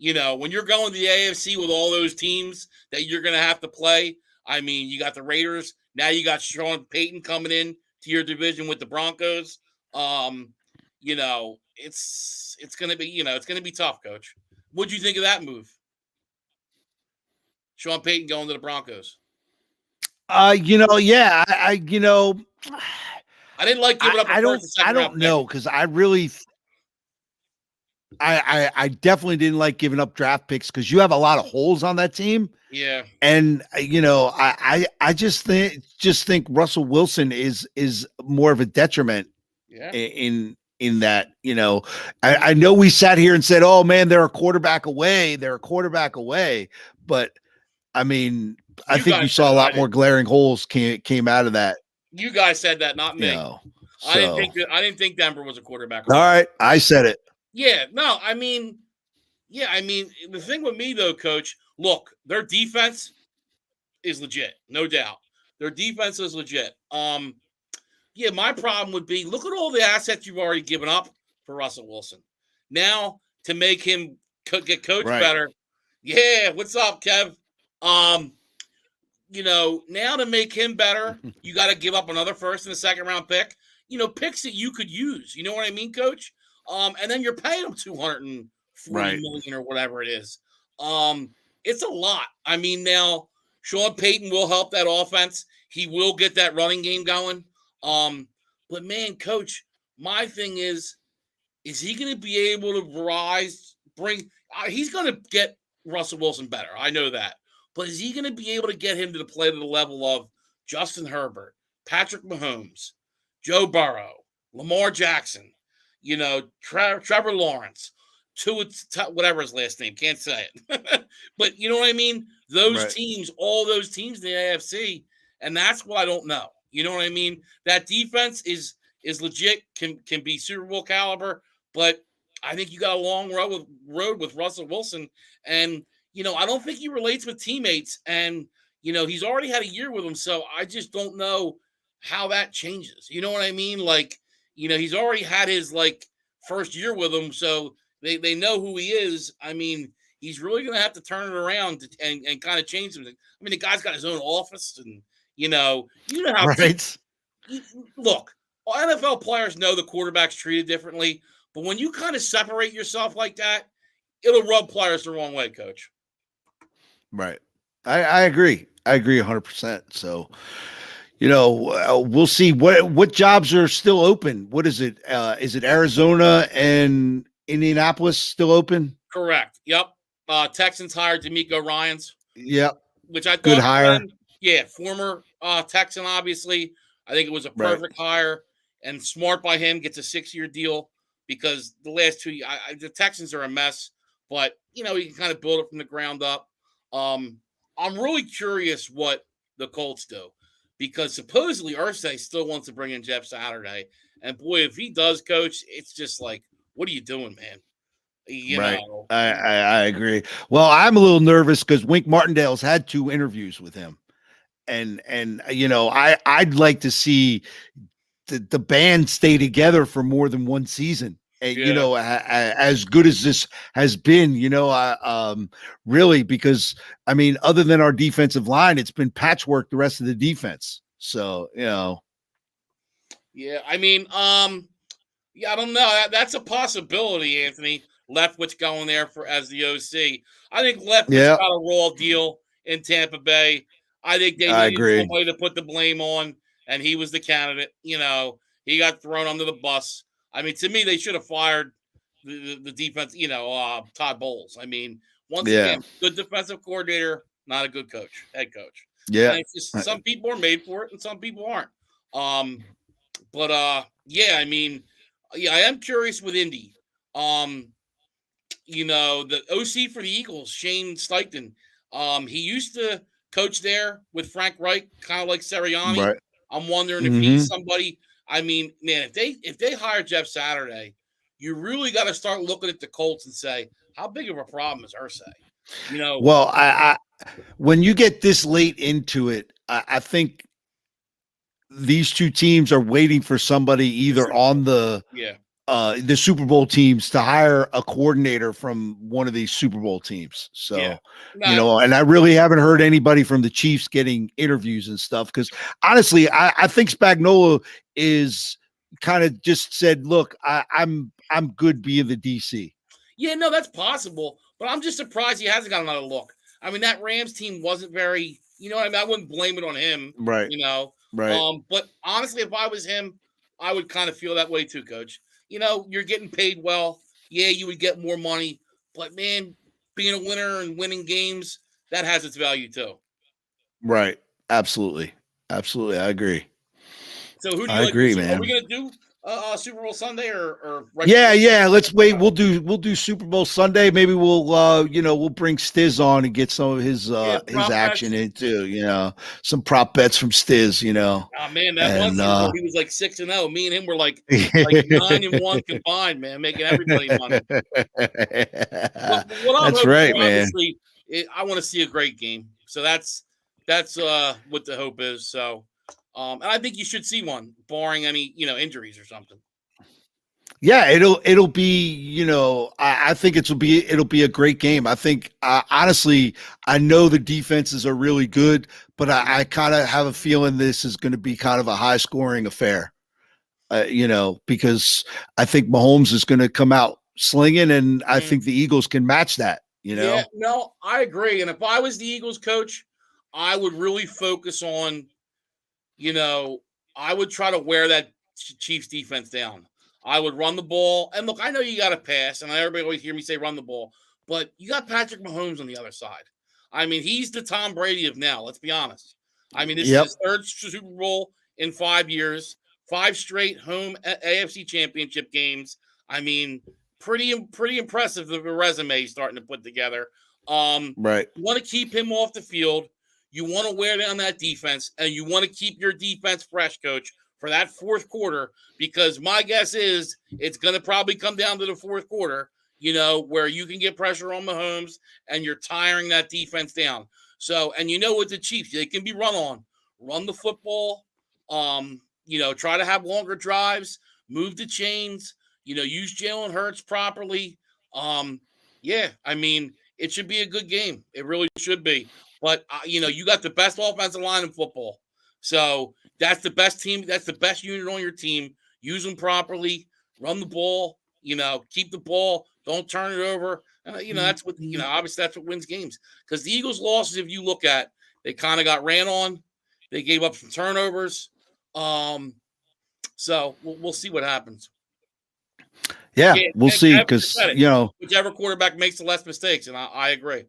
When you're going to the AFC with all those teams that you're going to have to play, you got the Raiders. Now you got Sean Payton coming in to your division with the Broncos. It's going to be, it's going to be tough, Coach. What'd you think of that move? Sean Payton going to the Broncos. I didn't like giving up. I don't know because I really. I definitely didn't like giving up draft picks because you have a lot of holes on that team. Yeah. And I just think Russell Wilson is more of a detriment Yeah. in that. I know we sat here and said, "Oh man, they're a quarterback away. They're a quarterback away," but I mean, I You think you guys said saw a it. I lot more didn't. glaring holes came out of that. You guys said that, not You me. know, so I didn't think Denver was a quarterback all away. right, I said it. Yeah. No. Yeah. The thing with me though, Coach. Look, their defense is legit, no doubt. Their defense is legit. Yeah, my problem would be look at all the assets you've already given up for Russell Wilson. Now to make him get coached Right. better. Yeah, what's up, Kev? Um, now to make him better, you got to give up another first and a second round pick. Picks that you could use. You know what I mean, Coach? And then you're paying him 240 Right. million or whatever it is. It's a lot. Now Sean Payton will help that offense. He will get that running game going. But man, Coach, my thing is he going to be able to he's going to get Russell Wilson better. I know that. But is he going to be able to get him to play to the level of Justin Herbert, Patrick Mahomes, Joe Burrow, Lamar Jackson, Trevor Lawrence, whatever his last name, can't say it. But you know what I mean? Right. All those teams in the AFC, and that's what I don't know. You know what I mean? That defense is legit, can be Super Bowl caliber, but I think you got a long road with Russell Wilson, and I don't think he relates with teammates, and he's already had a year with them, so I just don't know how that changes. You know what I mean? Like, he's already had his first year with them, so they know who he is. He's really gonna have to turn it around and kind of change something. The guy's got his own office, and you know how Right. look, NFL players know the quarterback's treated differently, but when you kind of separate yourself like that, it'll rub players the wrong way, Coach. Right. I agree. I agree 100%. So, we'll see what jobs are still open. What is it? Is it Arizona and Indianapolis still open? Correct. Yep. Texans hired D'Amico Ryans, Yep. which I Good thought, hire. yeah, former Texan, obviously. I think it was a Right. perfect hire and smart by him. Gets a 6-year deal because the last 2 years, the Texans are a mess, but he can kind of build it from the ground up. Um, I'm really curious what the Colts do because supposedly Irsay still wants to bring in Jeff Saturday, and boy, if he does, Coach, it's just like, what are you doing, man? You Right. know, I agree. Well, I'm a little nervous because Wink Martindale's had 2 interviews with him. And I'd like to see the band stay together for more than one season. And yeah. as good as this has been, really, because other than our defensive line, it's been patchwork the rest of the defense. So Yeah, yeah, I don't know. That's a possibility, Anthony. Leftwich going there for as the OC. I think Leftwich yeah, got a raw deal in Tampa Bay. I think they I needed agree. somebody to put the blame on, and he was the candidate. He got thrown under the bus. To me, they should have fired the defense. Todd Bowles. Once Yeah, again, good defensive coordinator, not a good coach, head coach. yeah, And it's just some people are made for it, and some people aren't. But yeah, yeah, I am curious with Indy. Um, the OC for the Eagles, Shane Steichen. He used to coach there with Frank Reich, kind of like Sirianni. right. I'm wondering if he's Hmm. somebody. Man, if they hire Jeff Saturday, you really got to start looking at the Colts and say, how big of a problem is Ursay? Well, when you get this late into it, I think these two teams are waiting for somebody The either Super Bowl. on Yeah, the Super Bowl teams to hire a coordinator from one of these Super Bowl teams. yeah. So, No, and I really haven't heard anybody from the Chiefs getting interviews and stuff because honestly, I think Spagnuolo is kind of just said, "Look, I'm good being the DC." yeah, no, that's possible, but I'm just surprised he hasn't got another look. That Rams team wasn't very, you know what I mean? I wouldn't blame it on him, Right, you know. right. But honestly, if I was him, I would kind of feel that way too, coach. You're getting paid well. Yeah, you would get more money, but man, being a winner and winning games, that has its value too. Right. Absolutely. Absolutely. I agree. So who do I you like? agree, Are man. we gonna do Super Bowl Sunday or right Yeah, before? yeah. Let's wait. We'll do Super Bowl Sunday. Maybe we'll bring Stiz on and get some of Yeah, his prop action bets. in too. Some prop bets from Stiz. Oh man, that one And Super Bowl, he was like 6-0. Me and him were like 9-1 combined, man, making everybody money. But what I'm That's hoping right, for, man. obviously, I want to see a great game. So that's what the hope is. So, and I think you should see one, barring any injuries or something. Yeah, it'll be, I think it'll be a great game. I think honestly, I know the defenses are really good, but I kind of have a feeling this is going to be kind of a high scoring affair. Because I think Mahomes is going to come out slinging, and I Mm. think the Eagles can match that. Yeah, no, I agree. And if I was the Eagles coach, I would really focus on, I would try to wear that Chiefs defense down. I would run the ball. And look, I know you got to pass, and everybody always hear me say run the ball, but you got Patrick Mahomes on the other side. I mean, he's the Tom Brady of now. Let's be honest. I mean, this is Yep. his third Super Bowl in 5 years, 5 straight home AFC Championship games. I mean, pretty impressive the resume he's starting to put together. Right. You want to keep him off the field. You want to wear down that defense, and you want to keep your defense fresh, coach, for that fourth quarter, because my guess is it's going to probably come down to the fourth quarter, where you can get pressure on Mahomes and you're tiring that defense down. So, and with the Chiefs, they can be run on. Run the football, try to have longer drives, move the chains, use Jalen Hurts properly. Yeah, I mean, it should be a good game. It really should be. But you got the best offensive line in football, so that's the best team. That's the best unit on your team. Use them properly. Run the ball. Keep the ball. Don't turn it over. That's what obviously that's what wins games. Because the Eagles' losses, if you look at, they kind of got ran on. They gave up some turnovers. So we'll see what happens. Yeah, Yeah, we'll and see. Kevin Because said it. Whichever quarterback makes the less mistakes, and I agree.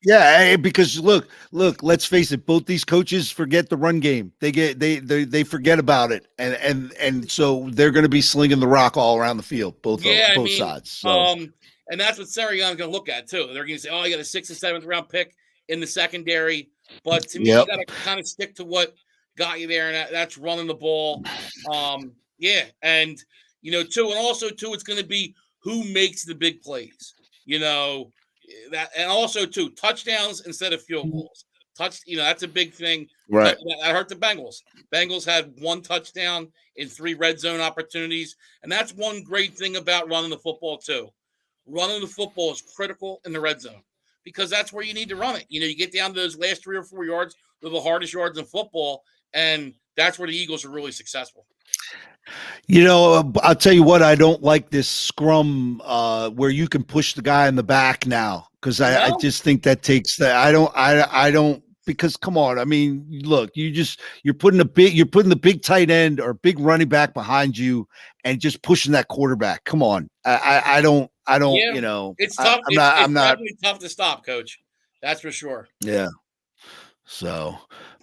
yeah, because look, let's face it, both these coaches forget the run game. They forget about it, and so they're going to be slinging the rock all around the field, both sides. So and that's what Sirianni's going to look at too. They're going to say, "Oh, you got a 6th and 7th round pick in the secondary," but to me, you got to kind of stick to what got you there, and that's running the ball. Yeah, and too, and also too, it's going to be who makes the big plays. That, and also too, touchdowns instead of field goals. That's a big thing. right. That hurt the Bengals. Bengals had 1 touchdown in 3 red zone opportunities, and that's one great thing about running the football too. Running the football is critical in the red zone because that's where you need to run it. You get down to those last 3 or 4 yards, they're the hardest yards in football, and that's where the Eagles are really successful. I'll tell you what, I don't like this scrum where you can push the guy in the back now, because I just think that takes that. I don't, because come on, I mean, look, you're putting the big tight end or big running back behind you and just pushing that quarterback. Come on. I don't, Yeah, it's tough. It's definitely tough to stop, coach. That's for sure. Yeah. So,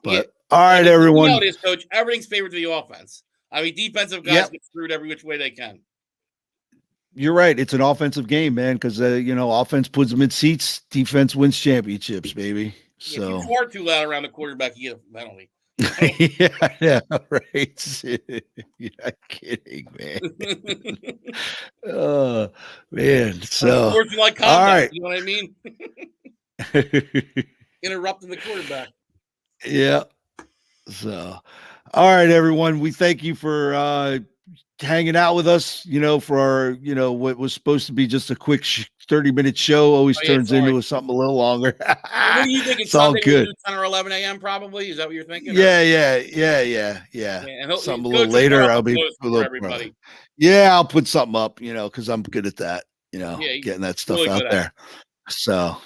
but all right, everyone. You know it is, coach. Everything's favored to the offense. I mean, defensive guys get screwed every which way they can. You're right. It's an offensive game, man, because offense puts them in seats. Defense wins championships, baby. So if you fart too loud around the quarterback, you get a penalty. Yeah, right. You're not kidding, man. Oh man. So like all right. You know what I mean? Interrupting the quarterback. Yeah. So all right, everyone. We thank you for hanging out with us, for our, what was supposed to be just a quick 30-minute show always turns into something a little longer. What do you think? It's all Sunday good. 10 or 11 a.m. probably? Is that what you're thinking? Yeah. Something a little later. I'll be a little everybody. Yeah, I'll put something up, because I'm good at that, getting that stuff really out there. So,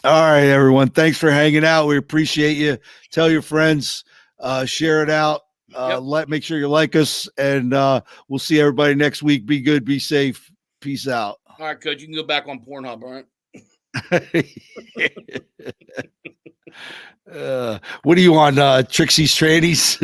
all right, everyone. Thanks for hanging out. We appreciate you. Tell your friends, share it out. Make sure you like us, and we'll see everybody next week. Be good, be safe. Peace out. All right, Coach. You can go back on Pornhub, all right? What are you on, Trixie's Trannies?